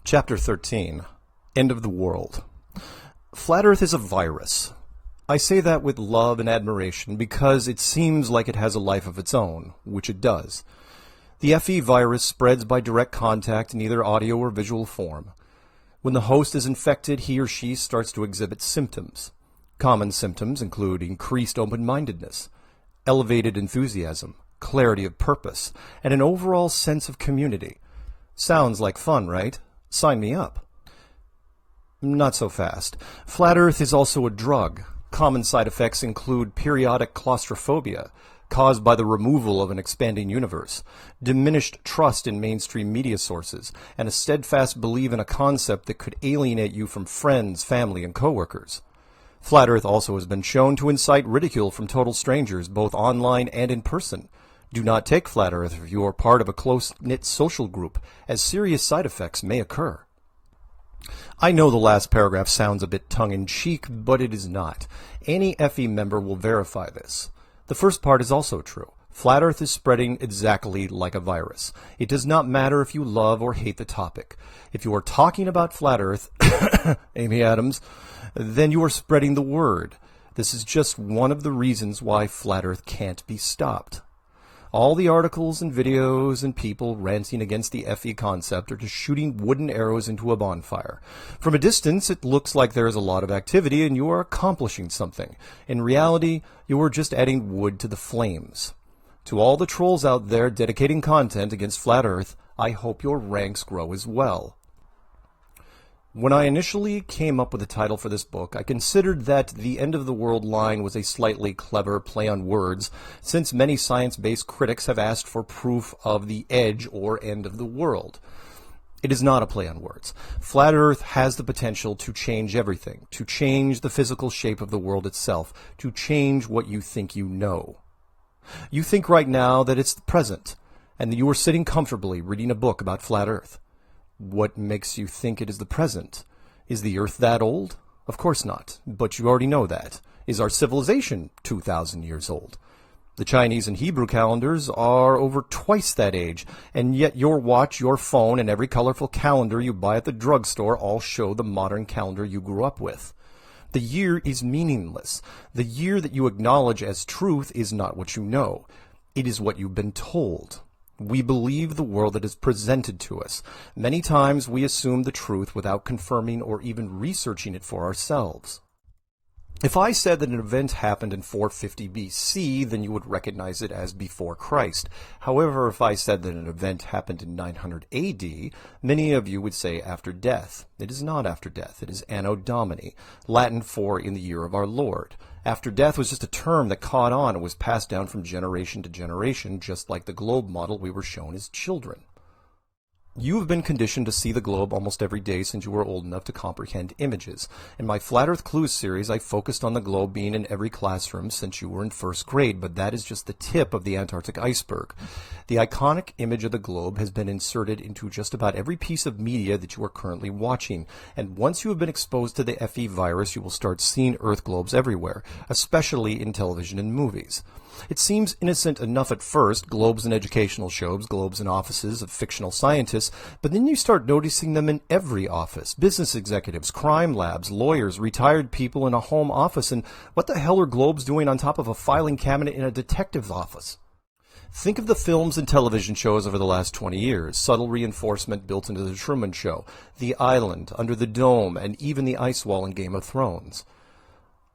Chapter 13. End of the World. Flat Earth is a virus. I say that with love and admiration because it seems like it has a life of its own, which it does. The FE virus spreads by direct contact in either audio or visual form. When the host is infected, he or she starts to exhibit symptoms. Common symptoms include increased open-mindedness, elevated enthusiasm, clarity of purpose, and an overall sense of community. Sounds like fun, right? Sign me up. Not so fast. Flat Earth is also a drug. Common side effects include periodic claustrophobia, caused by the removal of an expanding universe, diminished trust in mainstream media sources, and a steadfast belief in a concept that could alienate you from friends, family, and coworkers. Flat Earth also has been shown to incite ridicule from total strangers, both online and in person. Do not take Flat Earth if you are part of a close-knit social group, as serious side effects may occur. I know the last paragraph sounds a bit tongue-in-cheek, but it is not. Any FE member will verify this. The first part is also true. Flat Earth is spreading exactly like a virus. It does not matter if you love or hate the topic. If you are talking about Flat Earth, Amy Adams, then you are spreading the word. This is just one of the reasons why Flat Earth can't be stopped. All the articles and videos and people ranting against the FE concept are just shooting wooden arrows into a bonfire. From a distance, it looks like there is a lot of activity and you are accomplishing something. In reality, you are just adding wood to the flames. To all the trolls out there dedicating content against Flat Earth, I hope your ranks grow as well. When I initially came up with the title for this book, I considered that the end of the world line was a slightly clever play on words, since many science-based critics have asked for proof of the edge or end of the world. It is not a play on words. Flat Earth has the potential to change everything, to change the physical shape of the world itself, to change what you think you know. You think right now that it's the present, and that you are sitting comfortably reading a book about Flat Earth. What makes you think it is the present? Is the Earth that old? Of course not, but you already know that. Is our civilization 2,000 years old? The Chinese and Hebrew calendars are over twice that age, and yet your watch, your phone, and every colorful calendar you buy at the drugstore all show the modern calendar you grew up with. The year is meaningless. The year that you acknowledge as truth is not what you know. It is what you've been told. We believe the world that is presented to us. Many times we assume the truth without confirming or even researching it for ourselves. If I said that an event happened in 450 BC, then you would recognize it as before Christ. However, if I said that an event happened in 900 AD, many of you would say after death. It is not after death. It is Anno Domini, Latin for in the year of our Lord. After death was just a term that caught on and was passed down from generation to generation, just like the globe model we were shown as children. You have been conditioned to see the globe almost every day since you were old enough to comprehend images. In my Flat Earth Clues series, I focused on the globe being in every classroom since you were in first grade, but that is just the tip of the Antarctic iceberg. The iconic image of the globe has been inserted into just about every piece of media that you are currently watching, and once you have been exposed to the FE virus, you will start seeing Earth globes everywhere, especially in television and movies. It seems innocent enough at first, globes in educational shows, globes in offices of fictional scientists, but then you start noticing them in every office. Business executives, crime labs, lawyers, retired people in a home office, and what the hell are globes doing on top of a filing cabinet in a detective's office? Think of the films and television shows over the last 20 years, subtle reinforcement built into The Truman Show, The Island, Under the Dome, and even the ice wall in Game of Thrones.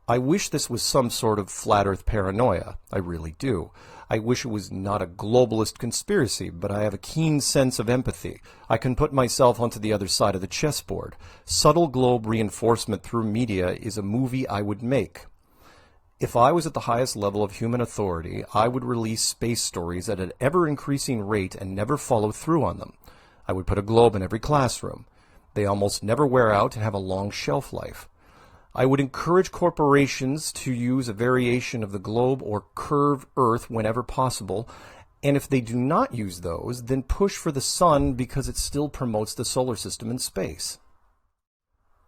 I wish this was some sort of flat earth paranoia. I really do. I wish it was not a globalist conspiracy, but I have a keen sense of empathy. I can put myself onto the other side of the chessboard. Subtle globe reinforcement through media is a movie I would make. If I was at the highest level of human authority, I would release space stories at an ever-increasing rate and never follow through on them. I would put a globe in every classroom. They almost never wear out and have a long shelf life. I would encourage corporations to use a variation of the globe or curve Earth whenever possible, and if they do not use those, then push for the sun because it still promotes the solar system in space.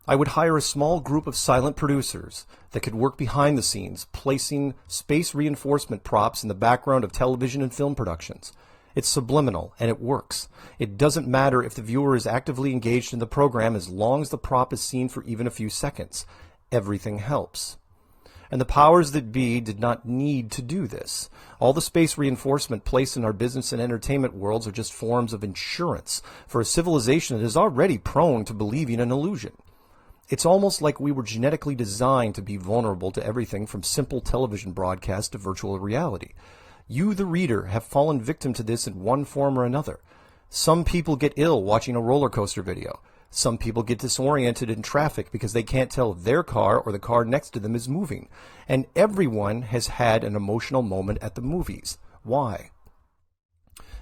I would hire a small group of silent producers that could work behind the scenes, placing space reinforcement props in the background of television and film productions. It's subliminal, and it works. It doesn't matter if the viewer is actively engaged in the program as long as the prop is seen for even a few seconds. Everything helps. And the powers that be did not need to do this. All the space reinforcement placed in our business and entertainment worlds are just forms of insurance for a civilization that is already prone to believing an illusion. It's almost like we were genetically designed to be vulnerable to everything from simple television broadcast to virtual reality. You, the reader, have fallen victim to this in one form or another. Some people get ill watching a roller coaster video. Some people get disoriented in traffic because they can't tell if their car or the car next to them is moving. And everyone has had an emotional moment at the movies. Why?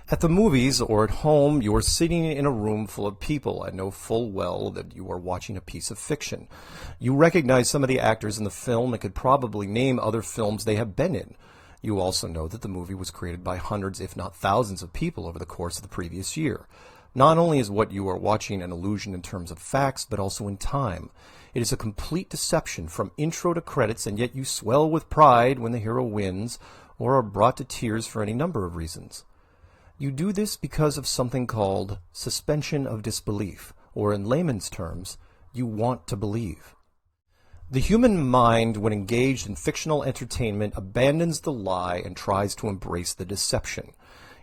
At the movies or at home, you are sitting in a room full of people and know full well that you are watching a piece of fiction. You recognize some of the actors in the film and could probably name other films they have been in. You also know that the movie was created by hundreds, if not thousands, of people over the course of the previous year. Not only is what you are watching an illusion in terms of facts, but also in time. It is a complete deception from intro to credits, and yet you swell with pride when the hero wins, or are brought to tears for any number of reasons. You do this because of something called suspension of disbelief, or in layman's terms, you want to believe. The human mind, when engaged in fictional entertainment, abandons the lie and tries to embrace the deception.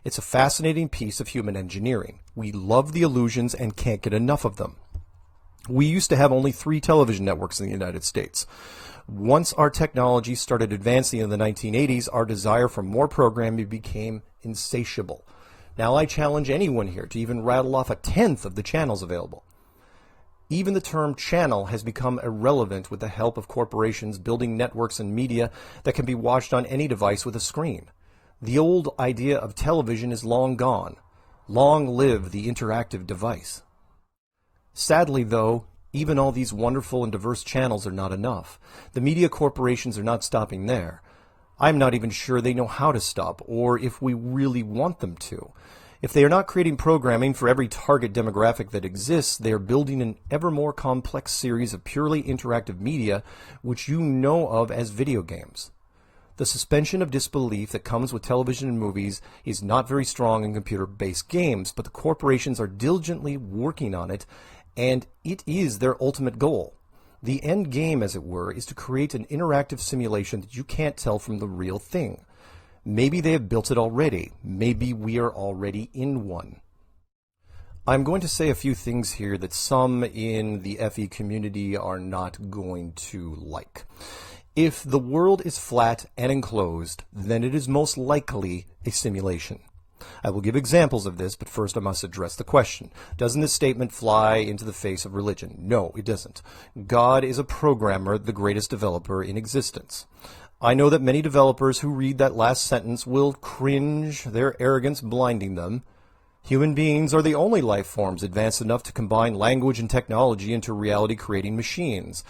It's a fascinating piece of human engineering. We love the illusions and can't get enough of them. We used to have only 3 television networks in the United States. Once our technology started advancing in the 1980s, our desire for more programming became insatiable. Now I challenge anyone here to even rattle off a tenth of the channels available. Even the term channel has become irrelevant with the help of corporations building networks and media that can be watched on any device with a screen. The old idea of television is long gone. Long live the interactive device. Sadly, though, even all these wonderful and diverse channels are not enough. The media corporations are not stopping there. I'm not even sure they know how to stop, or if we really want them to. If they are not creating programming for every target demographic that exists, they are building an ever more complex series of purely interactive media, which you know of as video games. The suspension of disbelief that comes with television and movies is not very strong in computer-based games, but the corporations are diligently working on it, and it is their ultimate goal. The end game, as it were, is to create an interactive simulation that you can't tell from the real thing. Maybe they have built it already. Maybe we are already in one. I'm going to say a few things here that some in the FE community are not going to like. If the world is flat and enclosed, then it is most likely a simulation. I will give examples of this, but first I must address the question. Doesn't this statement fly into the face of religion? No, it doesn't. God is a programmer, the greatest developer in existence. I know that many developers who read that last sentence will cringe, their arrogance blinding them. Human beings are the only life forms advanced enough to combine language and technology into reality-creating machines.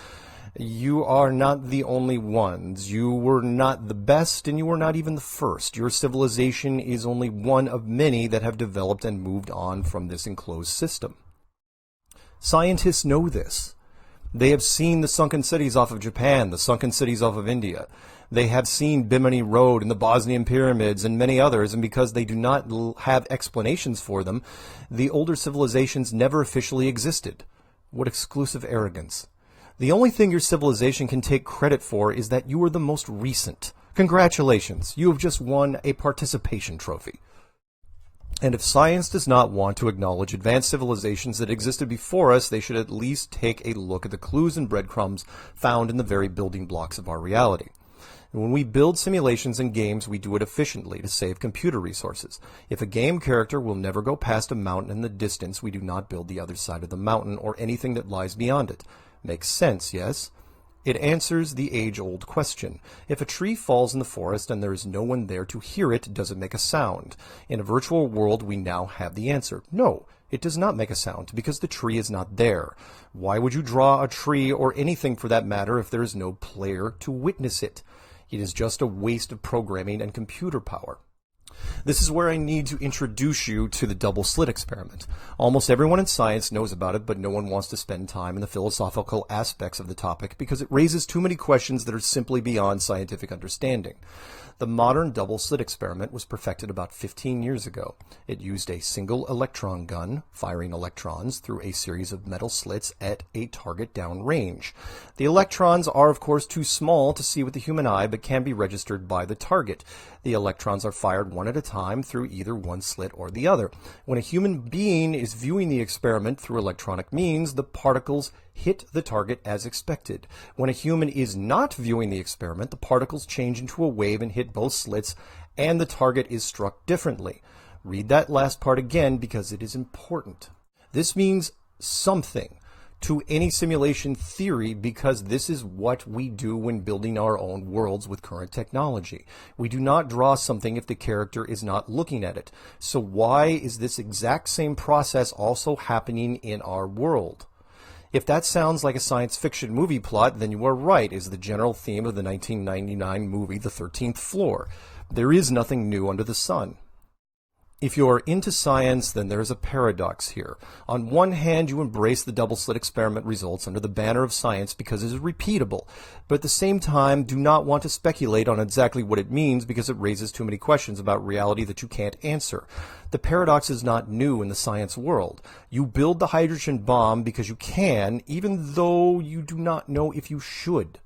You are not the only ones. You were not the best, and you were not even the first. Your civilization is only one of many that have developed and moved on from this enclosed system. Scientists know this. They have seen the sunken cities off of Japan, the sunken cities off of India. They have seen Bimini Road and the Bosnian pyramids and many others, and because they do not have explanations for them, the older civilizations never officially existed. What exclusive arrogance. The only thing your civilization can take credit for is that you are the most recent. Congratulations, you have just won a participation trophy. And if science does not want to acknowledge advanced civilizations that existed before us, they should at least take a look at the clues and breadcrumbs found in the very building blocks of our reality. And when we build simulations and games, we do it efficiently to save computer resources. If a game character will never go past a mountain in the distance, we do not build the other side of the mountain or anything that lies beyond it. Makes sense, yes? It answers the age-old question. If a tree falls in the forest and there is no one there to hear it, does it make a sound? In a virtual world, we now have the answer. No, it does not make a sound because the tree is not there. Why would you draw a tree or anything for that matter if there is no player to witness it? It is just a waste of programming and computer power. This is where I need to introduce you to the double slit experiment. Almost everyone in science knows about it, but no one wants to spend time in the philosophical aspects of the topic because it raises too many questions that are simply beyond scientific understanding. The modern double-slit experiment was perfected about 15 years ago. It used a single electron gun, firing electrons through a series of metal slits at a target downrange. The electrons are, of course, too small to see with the human eye, but can be registered by the target. The electrons are fired one at a time through either one slit or the other. When a human being is viewing the experiment through electronic means, the particles hit the target as expected. When a human is not viewing the experiment, the particles change into a wave and hit both slits, and the target is struck differently. Read that last part again because it is important. This means something to any simulation theory because this is what we do when building our own worlds with current technology. We do not draw something if the character is not looking at it. So why is this exact same process also happening in our world? If that sounds like a science fiction movie plot, then you are right, is the general theme of the 1999 movie The 13th Floor. There is nothing new under the sun. If you're into science, then there is a paradox here. On one hand, you embrace the double-slit experiment results under the banner of science because it is repeatable, but at the same time, do not want to speculate on exactly what it means because it raises too many questions about reality that you can't answer. The paradox is not new in the science world. You build the hydrogen bomb because you can, even though you do not know if you should.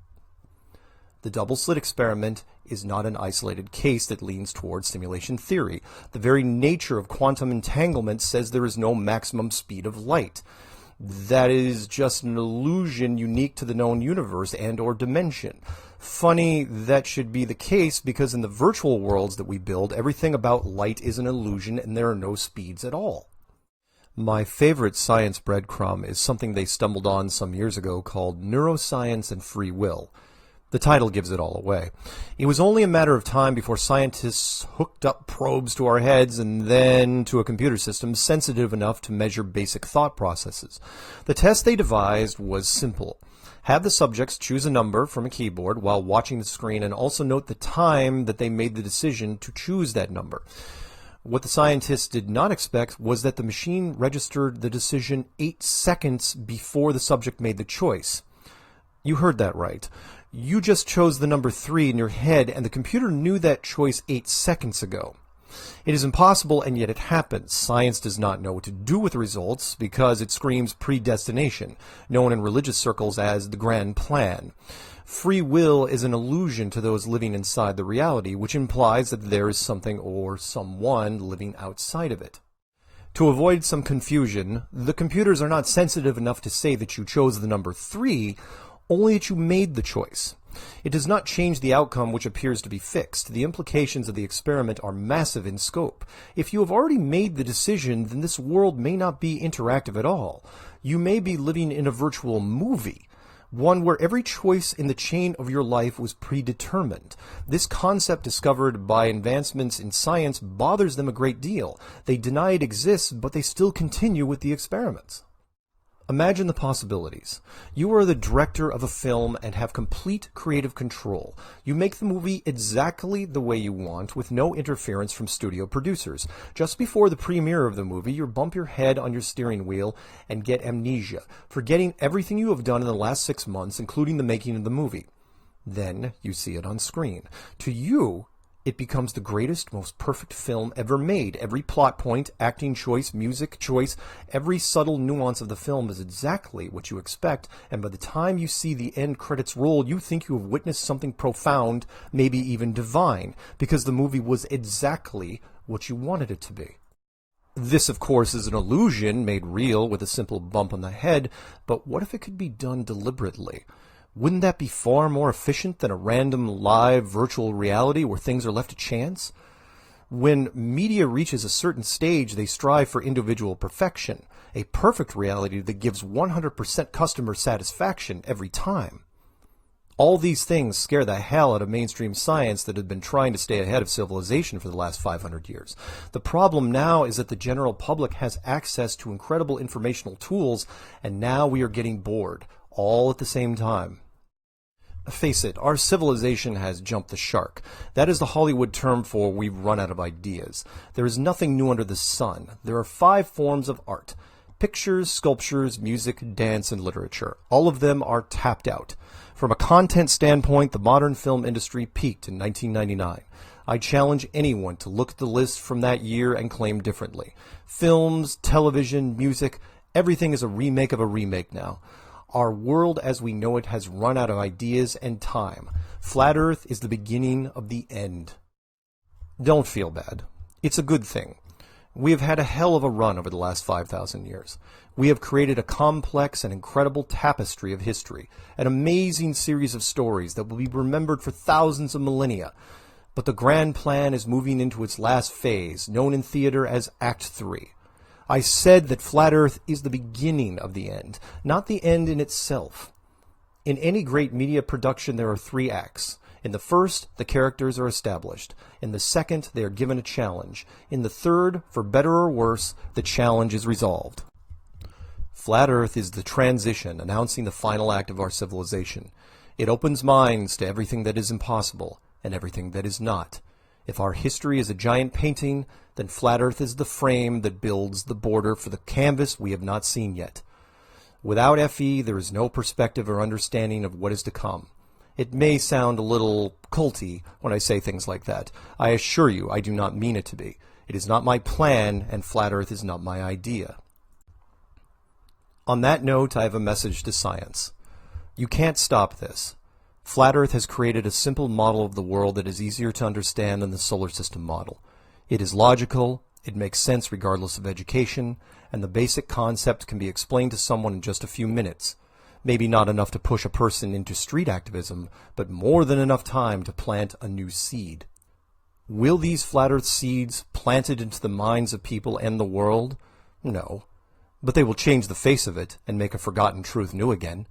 The double-slit experiment is not an isolated case that leans towards simulation theory. The very nature of quantum entanglement says there is no maximum speed of light. That is just an illusion unique to the known universe and/or dimension. Funny that should be the case because in the virtual worlds that we build, everything about light is an illusion and there are no speeds at all. My favorite science breadcrumb is something they stumbled on some years ago called Neuroscience and Free Will. The title gives it all away. It was only a matter of time before scientists hooked up probes to our heads and then to a computer system sensitive enough to measure basic thought processes. The test they devised was simple. Have the subjects choose a number from a keyboard while watching the screen and also note the time that they made the decision to choose that number. What the scientists did not expect was that the machine registered the decision 8 seconds before the subject made the choice. You heard that right. You just chose the number 3 in your head, and the computer knew that choice 8 seconds ago. It is impossible, and yet it happens. Science does not know what to do with the results because it screams predestination, known in religious circles as the grand plan. Free will is an illusion to those living inside the reality, which implies that there is something or someone living outside of it. To avoid some confusion, the computers are not sensitive enough to say that you chose the number 3, only that you made the choice. It does not change the outcome, which appears to be fixed. The implications of the experiment are massive in scope. If you have already made the decision, then this world may not be interactive at all. You may be living in a virtual movie, one where every choice in the chain of your life was predetermined. This concept, discovered by advancements in science, bothers them a great deal. They deny it exists, but they still continue with the experiments. Imagine the possibilities. You are the director of a film and have complete creative control. You make the movie exactly the way you want with no interference from studio producers. Just before the premiere of the movie, you bump your head on your steering wheel and get amnesia, forgetting everything you have done in the last 6 months, including the making of the movie. Then you see it on screen. To you, it becomes the greatest, most perfect film ever made. Every plot point, acting choice, music choice, every subtle nuance of the film is exactly what you expect, and by the time you see the end credits roll, you think you have witnessed something profound, maybe even divine, because the movie was exactly what you wanted it to be. This, of course, is an illusion made real with a simple bump on the head, but what if it could be done deliberately? Wouldn't that be far more efficient than a random, live, virtual reality where things are left to chance? When media reaches a certain stage, they strive for individual perfection, a perfect reality that gives 100% customer satisfaction every time. All these things scare the hell out of mainstream science that had been trying to stay ahead of civilization for the last 500 years. The problem now is that the general public has access to incredible informational tools, and now we are getting bored, all at the same time. Face it, our civilization has jumped the shark. That is the Hollywood term for we've run out of ideas. There is nothing new under the sun. There are 5 forms of art: Pictures, sculptures, music, dance, and literature. All of them are tapped out. From a content standpoint, the modern film industry peaked in 1999. I challenge anyone to look at the list from that year and claim differently. Films, television, music, everything is a remake of a remake now. Our world as we know it has run out of ideas and time. Flat Earth is the beginning of the end. Don't feel bad. It's a good thing. We have had a hell of a run over the last 5,000 years. We have created a complex and incredible tapestry of history, an amazing series of stories that will be remembered for thousands of millennia. But the grand plan is moving into its last phase, known in theater as Act 3. I said that Flat Earth is the beginning of the end, not the end in itself. In any great media production, there are 3 acts. In the first, the characters are established. In the second, they are given a challenge. In the third, for better or worse, the challenge is resolved. Flat Earth is the transition, announcing the final act of our civilization. It opens minds to everything that is impossible and everything that is not. If our history is a giant painting, then Flat Earth is the frame that builds the border for the canvas we have not seen yet. Without FE, there is no perspective or understanding of what is to come. It may sound a little culty when I say things like that. I assure you I do not mean it to be. It is not my plan, and Flat Earth is not my idea. On that note, I have a message to science. You can't stop this. Flat Earth has created a simple model of the world that is easier to understand than the solar system model. It is logical, it makes sense regardless of education, and the basic concept can be explained to someone in just a few minutes. Maybe not enough to push a person into street activism, but more than enough time to plant a new seed. Will these Flat Earth seeds planted into the minds of people end the world? No. But they will change the face of it and make a forgotten truth new again.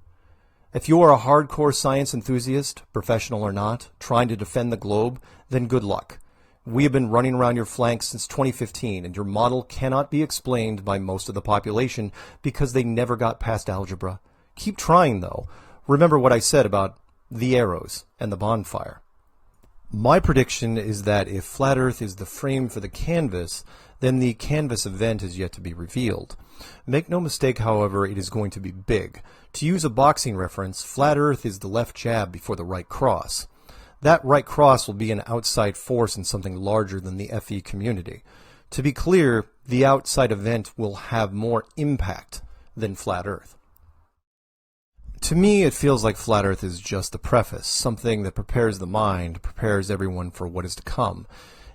If you are a hardcore science enthusiast, professional or not, trying to defend the globe, then good luck. We have been running around your flanks since 2015, and your model cannot be explained by most of the population because they never got past algebra. Keep trying, though. Remember what I said about the arrows and the bonfire. My prediction is that if Flat Earth is the frame for the canvas, then the canvas event is yet to be revealed. Make no mistake, however, it is going to be big. To use a boxing reference, Flat Earth is the left jab before the right cross. That right cross will be an outside force in something larger than the FE community. To be clear, the outside event will have more impact than Flat Earth. To me, it feels like Flat Earth is just the preface, something that prepares the mind, prepares everyone for what is to come.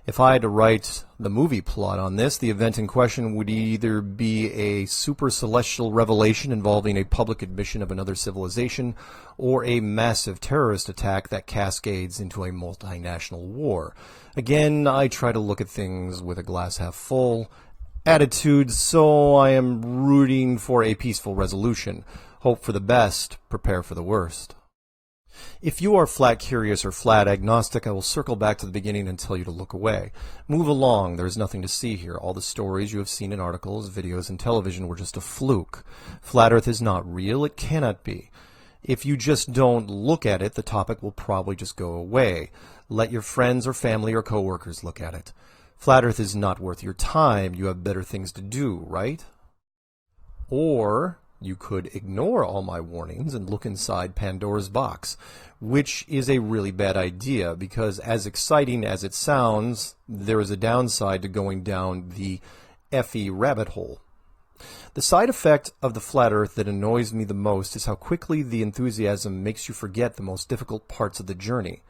If I had to write the movie plot on this, the event in question would either be a super celestial revelation involving a public admission of another civilization, or a massive terrorist attack that cascades into a multinational war. Again, I try to look at things with a glass half full attitude, so I am rooting for a peaceful resolution. Hope for the best, prepare for the worst. If you are flat curious or flat agnostic, I will circle back to the beginning and tell you to look away. Move along, there is nothing to see here. All the stories you have seen in articles, videos, and television were just a fluke. Flat Earth is not real, it cannot be. If you just don't look at it, the topic will probably just go away. Let your friends or family or coworkers look at it. Flat Earth is not worth your time, you have better things to do, right? Or you could ignore all my warnings and look inside Pandora's box, which is a really bad idea because as exciting as it sounds, there is a downside to going down the FE rabbit hole. The side effect of the Flat Earth that annoys me the most is how quickly the enthusiasm makes you forget the most difficult parts of the journey.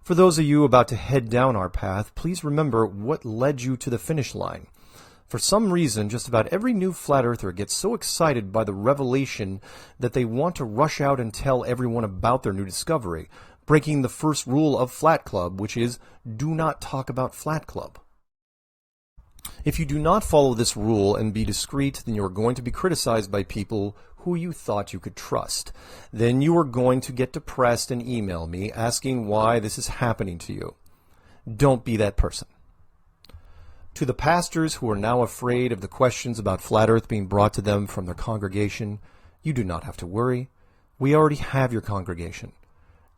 For those of you about to head down our path, please remember what led you to the finish line. For some reason, just about every new Flat Earther gets so excited by the revelation that they want to rush out and tell everyone about their new discovery, breaking the first rule of Flat Club, which is, do not talk about Flat Club. If you do not follow this rule and be discreet, then you are going to be criticized by people who you thought you could trust. Then you are going to get depressed and email me asking why this is happening to you. Don't be that person. To the pastors who are now afraid of the questions about Flat Earth being brought to them from their congregation, you do not have to worry. We already have your congregation.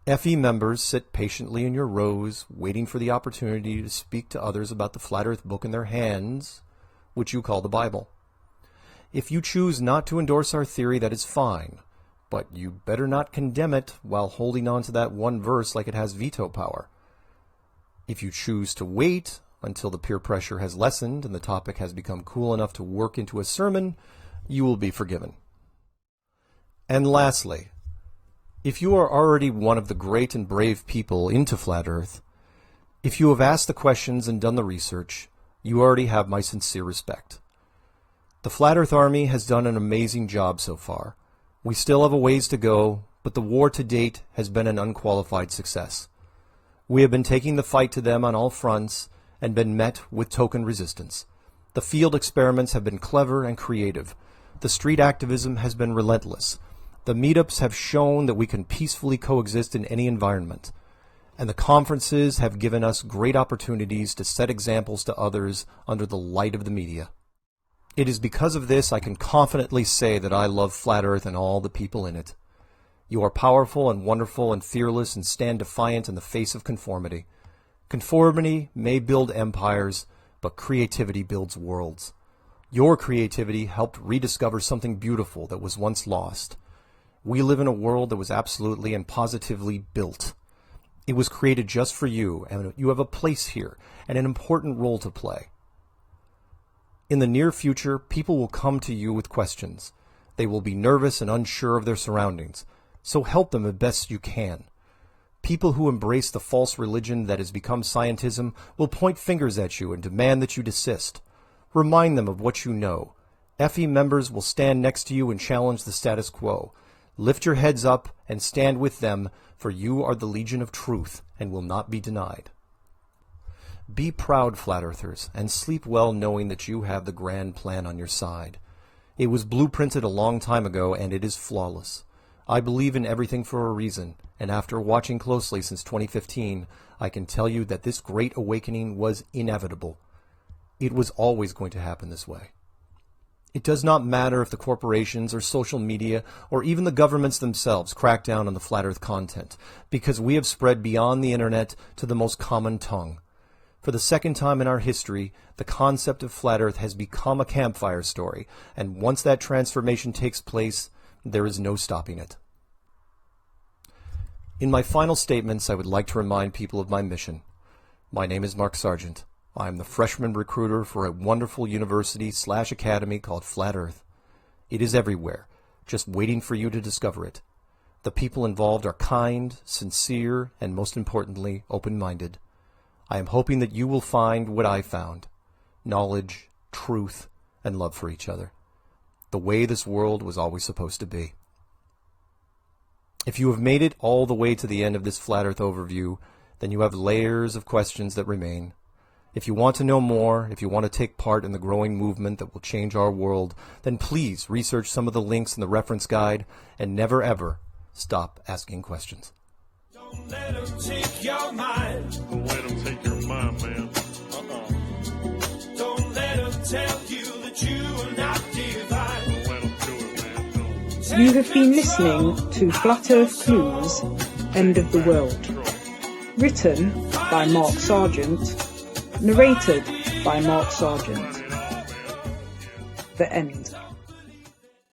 FE members sit patiently in your rows, waiting for the opportunity to speak to others about the Flat Earth book in their hands, which you call the Bible. If you choose not to endorse our theory, that is fine, but you better not condemn it while holding on to that one verse like it has veto power. If you choose to wait until the peer pressure has lessened and the topic has become cool enough to work into a sermon, you will be forgiven. And lastly, if you are already one of the great and brave people into Flat Earth, if you have asked the questions and done the research, you already have my sincere respect. The Flat Earth Army has done an amazing job so far. We still have a ways to go, but the war to date has been an unqualified success. We have been taking the fight to them on all fronts and been met with token resistance. The field experiments have been clever and creative. The street activism has been relentless. The meetups have shown that we can peacefully coexist in any environment. And the conferences have given us great opportunities to set examples to others under the light of the media. It is because of this I can confidently say that I love Flat Earth and all the people in it. You are powerful and wonderful and fearless and stand defiant in the face of conformity. Conformity may build empires, but creativity builds worlds. Your creativity helped rediscover something beautiful that was once lost. We live in a world that was absolutely and positively built. It was created just for you, and you have a place here and an important role to play. In the near future, people will come to you with questions. They will be nervous and unsure of their surroundings, so help them as best you can. People who embrace the false religion that has become scientism will point fingers at you and demand that you desist. Remind them of what you know. FE members will stand next to you and challenge the status quo. Lift your heads up and stand with them, for you are the Legion of Truth and will not be denied. Be proud, Flat Earthers, and sleep well knowing that you have the grand plan on your side. It was blueprinted a long time ago, and it is flawless. I believe in everything for a reason, and after watching closely since 2015, I can tell you that this great awakening was inevitable. It was always going to happen this way. It does not matter if the corporations or social media or even the governments themselves crack down on the Flat Earth content, because we have spread beyond the internet to the most common tongue. For the second time in our history, the concept of Flat Earth has become a campfire story, and once that transformation takes place, there is no stopping it. In my final statements, I would like to remind people of my mission. My name is Mark Sargent. I am the freshman recruiter for a wonderful university/academy called Flat Earth. It is everywhere, just waiting for you to discover it. The people involved are kind, sincere, and most importantly, open-minded. I am hoping that you will find what I found: knowledge, truth, and love for each other. The way this world was always supposed to be. If you have made it all the way to the end of this Flat Earth overview, then you have layers of questions that remain. If you want to know more, if you want to take part in the growing movement that will change our world, then please research some of the links in the reference guide and never ever stop asking questions. Don't let them take your mind. Don't let them take your mind, man. Don't let them tell you that you are not divine. Don't let them do it, man. Don't. You have been listening to Flat Earth Clues, End of the World. Written by Mark Sargent. Narrated by Mark Sargent. The End.